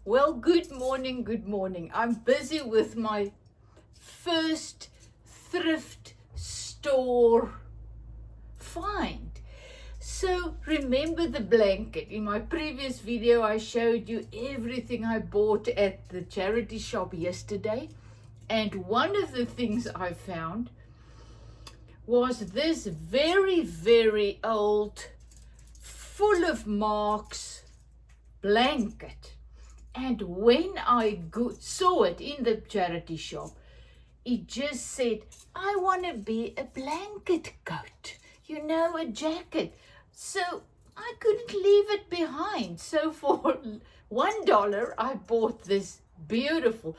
Well, good morning, good morning. I'm busy with my first thrift store find. So remember the blanket. In my previous video, I showed you everything I bought at the charity shop yesterday. And one of the things I found was this very, very old, full of marks blanket. And when I saw it in the charity shop, it just said, I want to be a blanket coat, a jacket. So I couldn't leave it behind. So for $1, I bought this beautiful.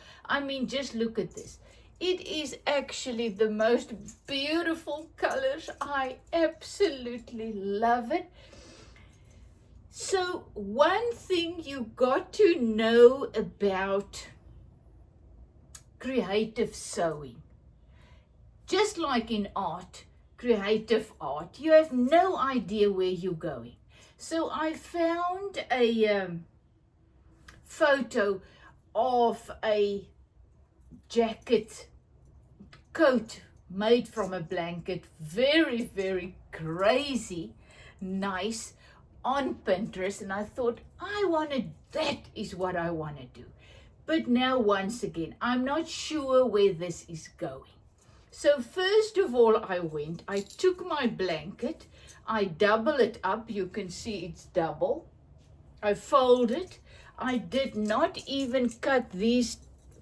Just look at this. It is actually the most beautiful colors. I absolutely love it. So one thing you got to know about creative sewing, just like in art, creative art, you have no idea where you're going. So I found a photo of a jacket coat made from a blanket, very, very crazy, nice, on Pinterest, and I thought that is what I want to do. But now once again, I'm not sure where this is going. So first of all, I took my blanket, I double it up, you can see it's double. I fold it. I did not even cut these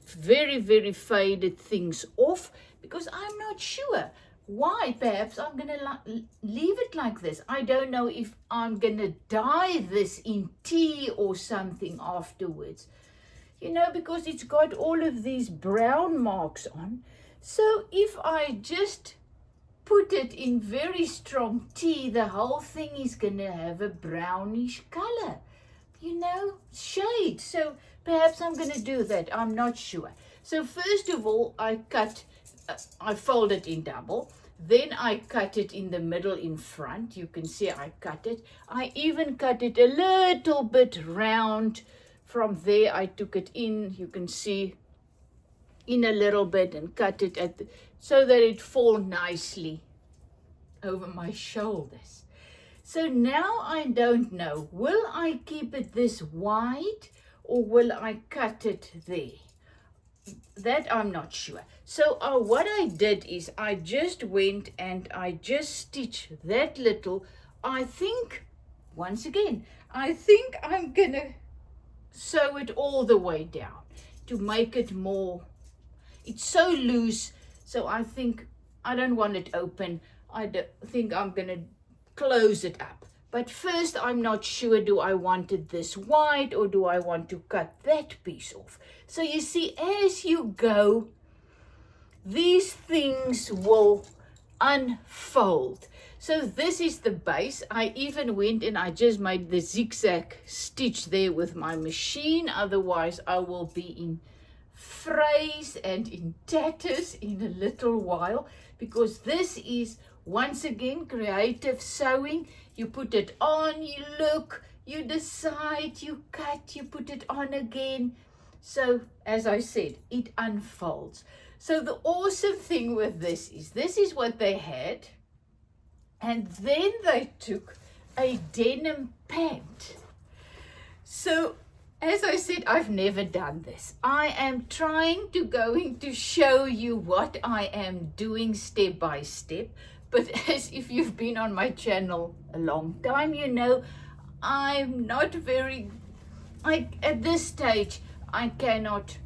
very, very faded things off because I'm not sure. Why? Perhaps I'm going to leave it like this. I don't know if I'm going to dye this in tea or something afterwards. Because it's got all of these brown marks on. So if I just put it in very strong tea, the whole thing is going to have a brownish color, shade. So perhaps I'm going to do that. I'm not sure. So first of all, I fold it in double. Then I cut it in the middle in front. You can see I cut it. I even cut it a little bit round. From there, I took it in, you can see, in a little bit and cut it so that it falls nicely over my shoulders. So now I don't know, will I keep it this wide or will I cut it there? That I'm not sure. So what I did is I just went and I just stitched that little, I think I'm gonna sew it all the way down to make it more, it's so loose, so I think I don't want it open. I think I'm gonna close it up. But first, I'm not sure, do I want it this wide or do I want to cut that piece off? So you see, as you go, these things will unfold. So this is the base. I even went and I just made the zigzag stitch there with my machine. Otherwise, I will be in frays and in tatters in a little while, because this is, once again, creative sewing. You put it on, you look, you decide, you cut, you put it on again. So, as I said, it unfolds. So the awesome thing with this is what they had. And then they took a denim pant. So, as I said, I've never done this. I am going to show you what I am doing step by step. But as if you've been on my channel a long time, I'm not very, at this stage, I cannot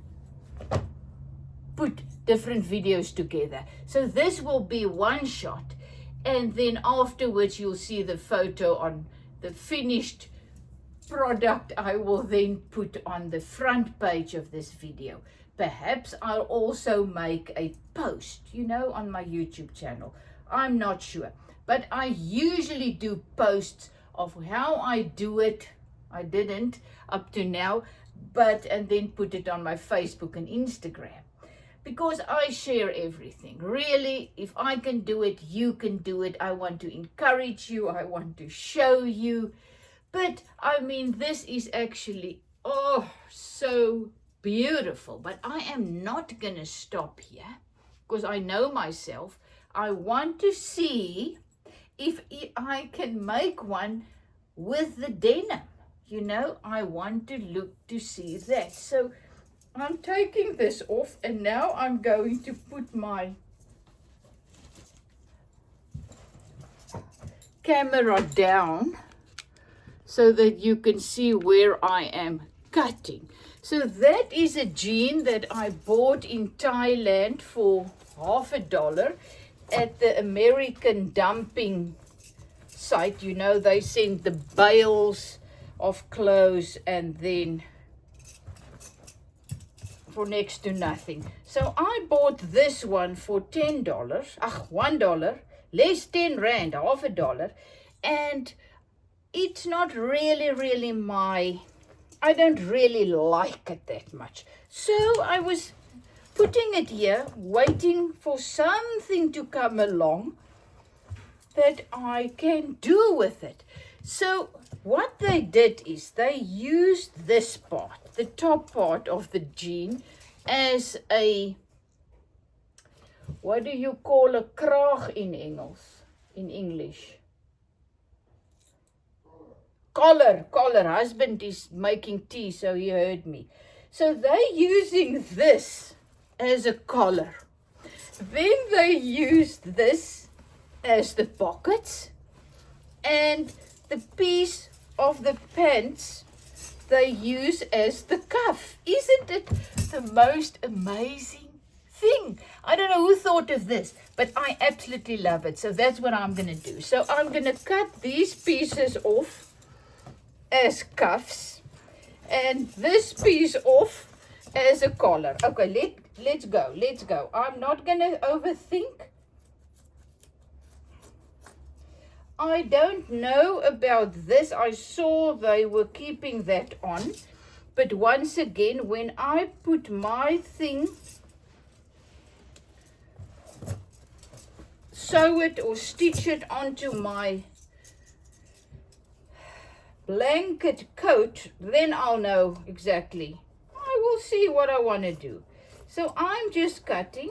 put different videos together. So this will be one shot. And then afterwards, you'll see the photo on the finished product. I will then put on the front page of this video. Perhaps I'll also make a post, on my YouTube channel. I'm not sure. But I usually do posts of how I do it. I didn't up to now, and then put it on my Facebook and Instagram. Because I share everything. Really, if I can do it, you can do it. I want to encourage you. I want to show you. But, this is actually Oh, so beautiful. But I am not going to stop here because I know myself. I want to see if I can make one with the denim. You know, I want to look to see that. So I'm taking this off, and now I'm going to put my camera down so that you can see where I am cutting. So that is a jean that I bought in Thailand for $50 at the American dumping site. You know, they send the bales of clothes and then for next to nothing. So I bought this one for $10. $1, less 10 rand, $50. And it's not really I don't really like it that much. So I was putting it here, waiting for something to come along that I can do with it. So what they did is they used this part, the top part of the jean, as a, what do you call a kraag in English? Collar. Husband is making tea, so he heard me. So they're using this as a collar. Then they used this as the pockets, and the piece of the pants they use as the cuff. Isn't it the most amazing thing? I don't know who thought of this, but I absolutely love it. So that's what I'm going to do. So I'm going to cut these pieces off as cuffs and this piece off as a collar. Okay, let's go. I'm not going to overthink. I don't know about this. I saw they were keeping that on. But once again, when I put my thing, sew it or stitch it onto my blanket coat, then I'll know exactly. I will see what I want to do. So I'm just cutting.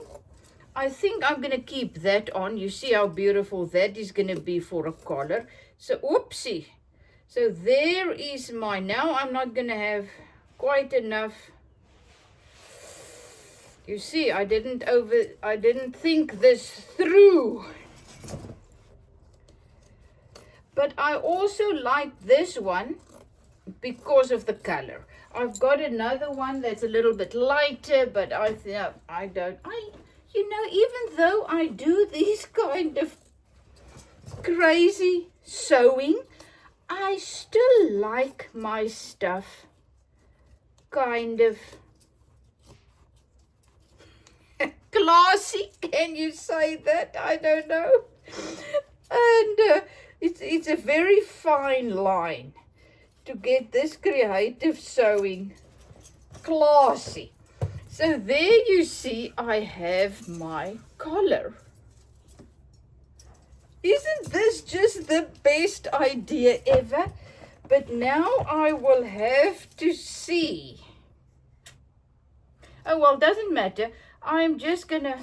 I think I'm going to keep that on. You see how beautiful that is going to be for a collar. So, oopsie. So there is my, now I'm not going to have quite enough. You see, I didn't think this through. But I also like this one because of the color. I've got another one that's a little bit lighter, but you know, even though I do these kind of crazy sewing, I still like my stuff kind of classy. Can you say that? I don't know. And it's a very fine line to get this creative sewing classy. So there you see I have my collar. Isn't this just the best idea ever? But now I will have to see. Oh, well, doesn't matter. I'm just going to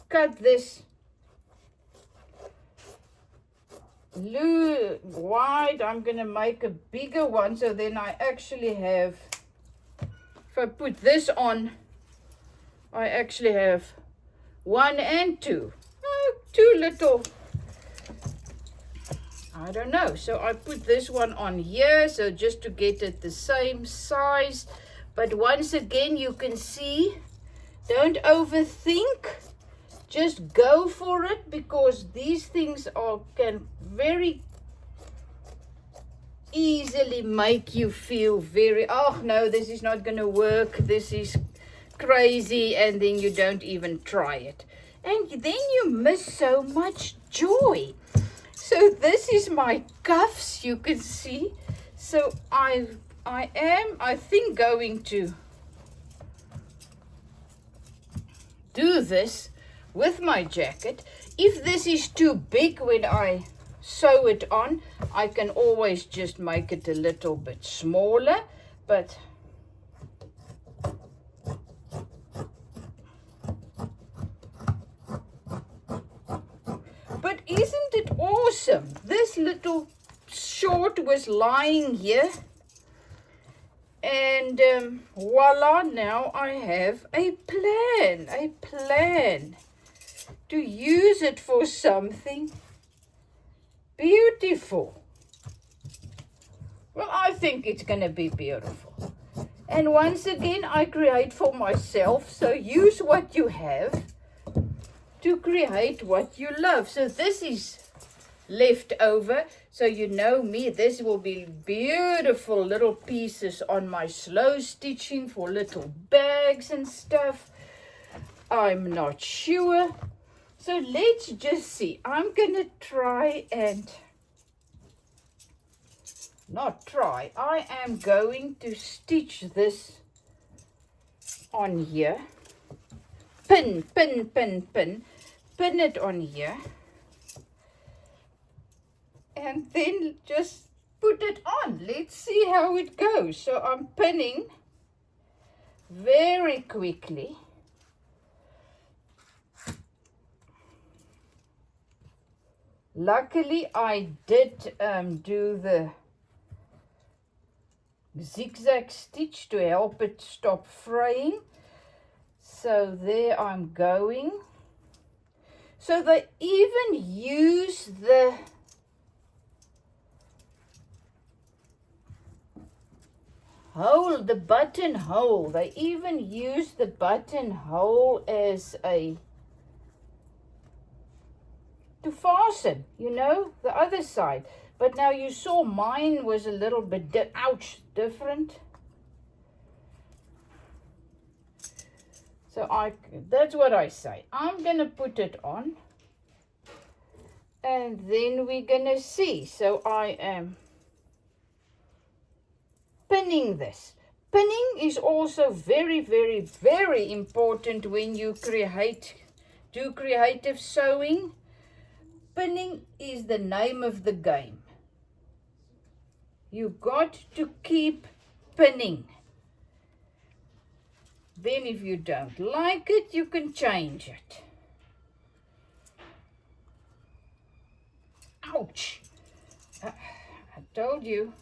cut this wide. I'm going to make a bigger one so then I actually have, if I put this on, I actually have 1 and 2. Too little. I don't know. So I put this one on here, so just to get it the same size. But once again, you can see, don't overthink. Just go for it, because these things can very easily make you feel very, oh no, this is not going to work. This is crazy, and then you don't even try it. And then you miss so much joy. So this is my cuffs, you can see. So I am, I think, going to do this with my jacket. If this is too big when I sew it on, I can always just make it a little bit smaller. But isn't it awesome? This little short was lying here, and voila, now I have a plan to use it for something beautiful. Well, I think it's going to be beautiful. And once again, I create for myself, so use what you have to create what you love. So this is left over, so you know me, this will be beautiful little pieces on my slow stitching for little bags and stuff. I'm not sure, so let's just see. I'm gonna try and I am going to stitch this on here, pin it on here, and then just put it on. Let's see how it goes. So I'm pinning very quickly. Luckily I did do the zigzag stitch to help it stop fraying. So there I'm going. So they even use the hole, the buttonhole. They even use the buttonhole as a to fasten, you know, the other side. But now you saw mine was a little bit different. So that's what I say. I'm gonna put it on, and then we're gonna see. So I am pinning this. Pinning is also very, very, very important when you do creative sewing. Pinning is the name of the game. You got to keep pinning. Then if you don't like it, you can change it. Ouch! I told you.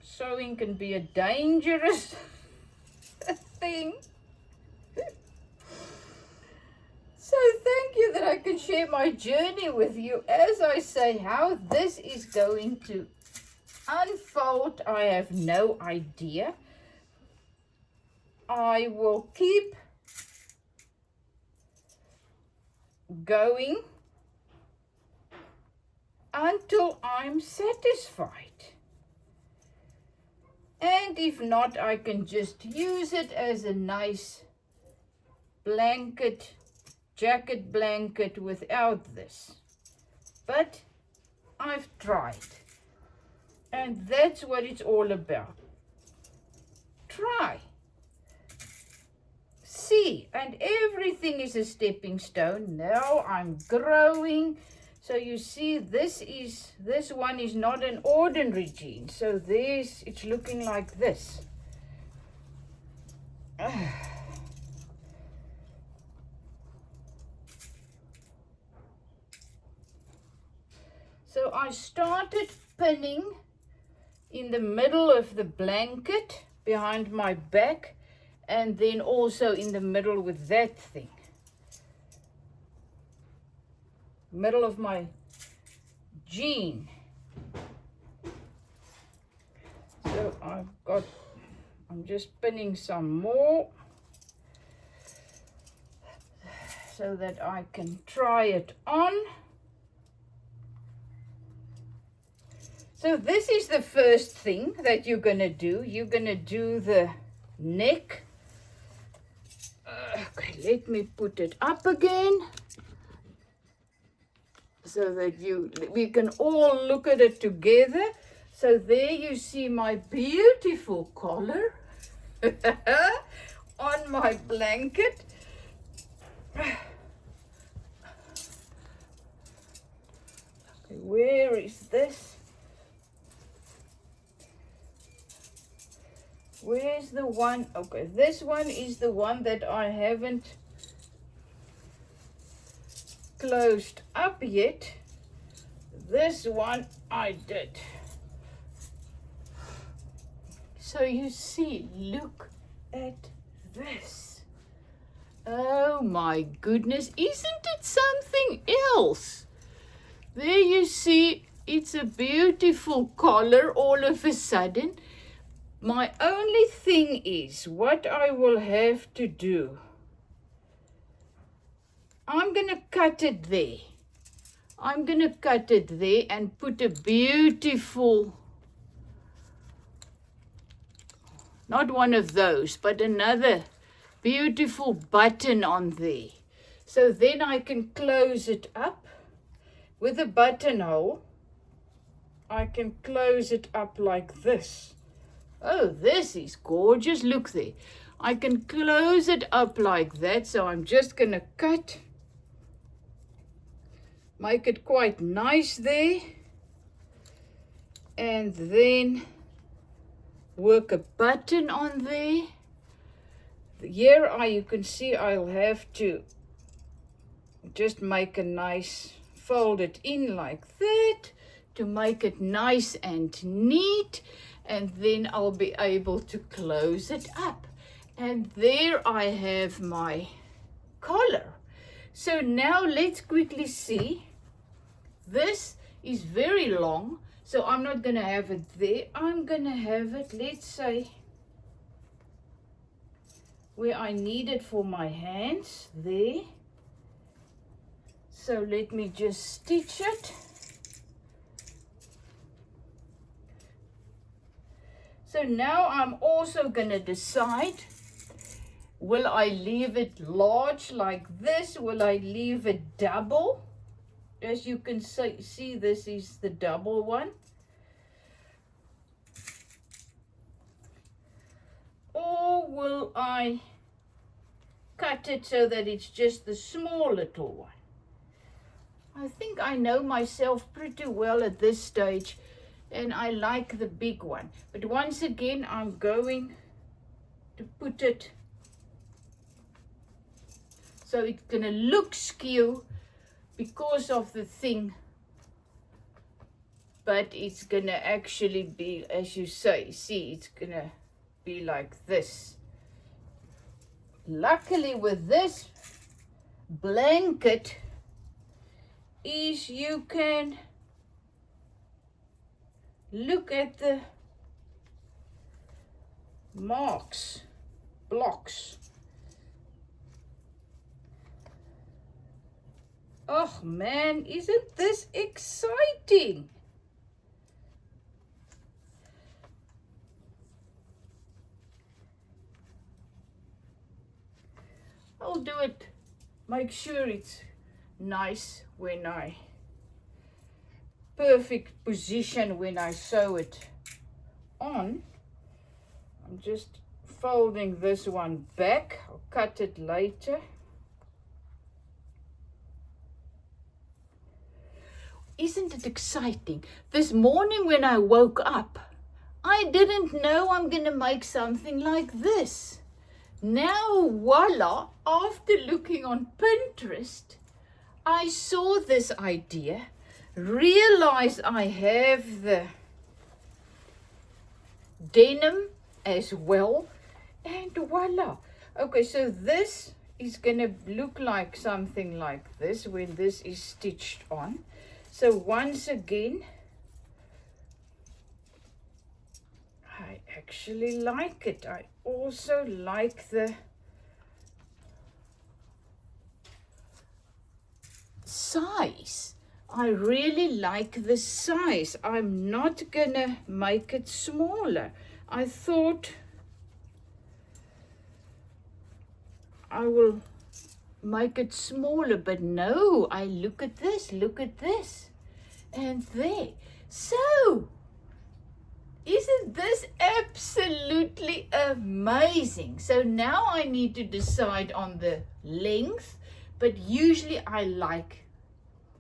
Sewing can be a dangerous thing. So thank you that I can share my journey with you. As I say, how this is going to unfold, I have no idea. I will keep going until I'm satisfied. And if not, I can just use it as a nice blanket, jacket blanket without this. But I've tried. And that's what it's all about. Try. See, and everything is a stepping stone. Now I'm growing. So you see, this one is not an ordinary jean. So it's looking like this. So I started pinning in the middle of the blanket behind my back, and then also in the middle with that thing. Middle of my jean. So I'm just pinning some more so that I can try it on. So this is the first thing that you're going to do. You're going to do the neck. Okay, let me put it up again so that we can all look at it together. So there you see my beautiful collar on my blanket. Okay, where is this? Where's the one? Okay, this one is the one that I haven't closed up yet. This one I did. So you see, look at this. Oh my goodness, isn't it something else? There you see, it's a beautiful collar all of a sudden. My only thing is, what I will have to do, I'm going to cut it there. I'm going to cut it there and put a beautiful, not one of those, but another beautiful button on there. So then I can close it up with a buttonhole. I can close it up like this. Oh, this is gorgeous. Look there. I can close it up like that. So I'm just going to cut. Make it quite nice there. And then work a button on there. Here you can see I'll have to just make a nice, fold it in like that to make it nice and neat. And then I'll be able to close it up. And there I have my collar. So now let's quickly see. This is very long, so I'm not going to have it there. I'm going to have it, let's say, where I need it for my hands, there. So let me just stitch it. So now I'm also going to decide, will I leave it large like this? Will I leave it double? As you can see, this is the double one. Or will I cut it so that it's just the small little one? I think I know myself pretty well at this stage. And I like the big one. But once again, I'm going to put it so it's going to look skew because of the thing. But it's going to actually be, as you say, see, it's going to be like this. Luckily with this blanket is you can look at the blocks. Oh man, isn't this exciting? I'll do it, make sure it's nice when perfect position when I sew it on. I'm just folding this one back. I'll cut it later. Isn't it exciting? This morning when I woke up, I didn't know I'm going to make something like this. Now, voila, after looking on Pinterest, I saw this idea, realized I have the denim as well, and voila. Okay, so this is going to look like something like this when this is stitched on. So once again, I actually like it. I also like the size. I really like the size. I'm not gonna make it smaller. I thought I will make it smaller, but no, I look at this, and there. So, isn't this absolutely amazing? So now I need to decide on the length, but usually I like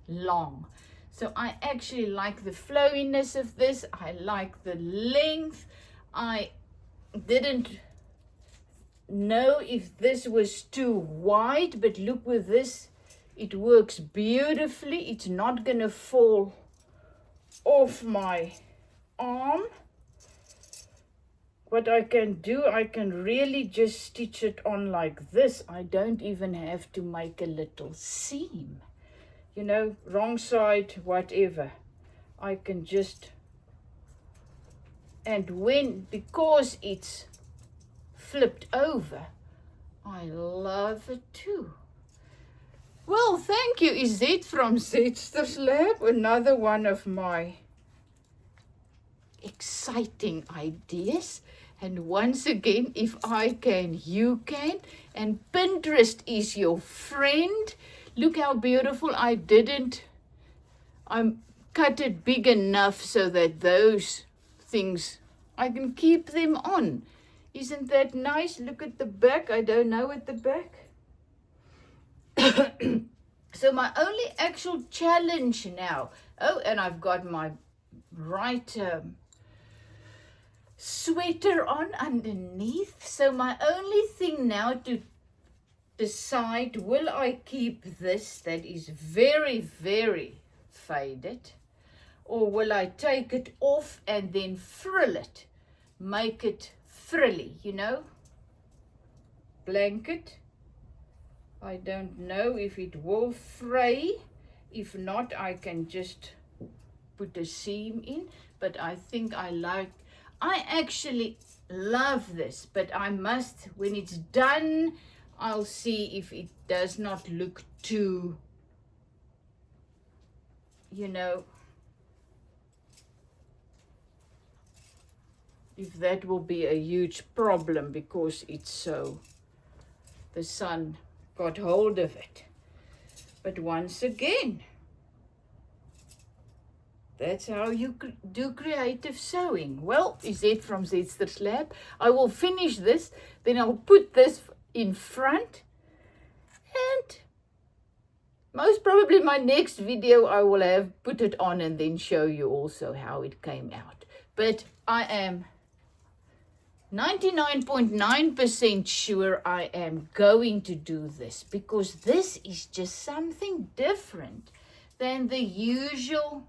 long. So I actually like the flowiness of this. I like the length. I didn't know if this was too wide, but look with this, it works beautifully. It's not gonna fall off my arm. What I can do, I can really just stitch it on like this. I don't even have to make a little seam. You know, wrong side, whatever. I can just, and because it's flipped over, I love it too. Well, thank you, Izet from Zetster's Lab. Another one of my exciting ideas. And once again, if I can, you can. And Pinterest is your friend. Look how beautiful. I cut it big enough so that those things, I can keep them on. Isn't that nice? Look at the back. I don't know at the back. So my only actual challenge now, oh, and I've got my right sweater on underneath. So my only thing now to decide, will I keep this that is very, very faded, or will I take it off and then frill it, make it frilly, you know, blanket. I don't know if it will fray. If not, I can just put a seam in, but I think I actually love this, but I must, when it's done, I'll see if it does not look too, you know, if that will be a huge problem because it's so, the sun got hold of it. But once again, that's how you do creative sewing. Well, is it from Zetster's Lab? I will finish this, then I'll put this in front, and most probably my next video I will have put it on and then show you also how it came out. But I am 99.9% sure I am going to do this, because this is just something different than the usual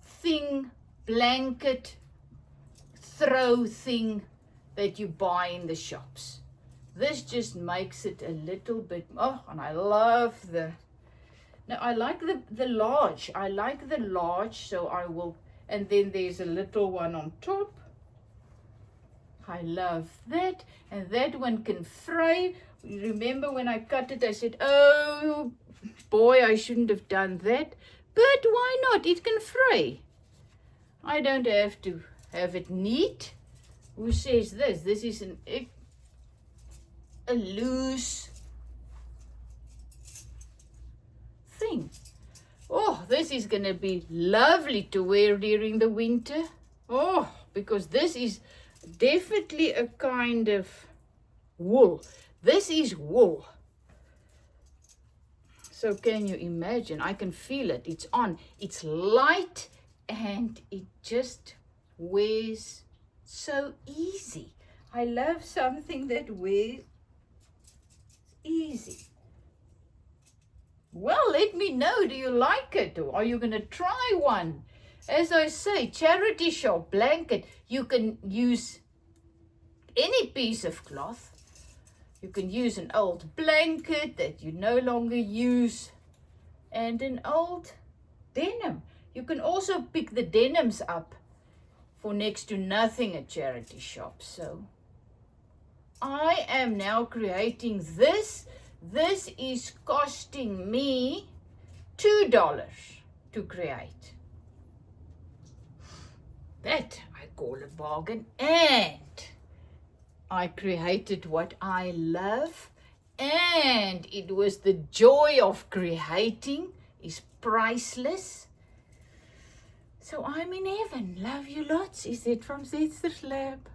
thing, blanket throw thing that you buy in the shops. This just makes it a little bit, oh, and I love I like the large. I like the large, so I will, and then there's a little one on top. I love that, and that one can fray. Remember when I cut it, I said, oh boy, I shouldn't have done that. But why not? It can fray. I don't have to have it neat. Who says this? This is a loose thing. Oh, this is going to be lovely to wear during the winter. Oh, because this is definitely a kind of wool. This is wool. So can you imagine? I can feel it. It's on. It's light and it just wears so easy. I love something that wears easy. Well, let me know. Do you like it? Or are you going to try one? As I say, charity shop blanket. You can use any piece of cloth. You can use an old blanket that you no longer use, and an old denim. You can also pick the denims up for next to nothing at charity shops. So I am now creating this. This is costing me $2 to create. That I call a bargain. And I created what I love, and it was the joy of creating is priceless. So I'm in heaven. Love you lots. Is it from Zetster's Lab?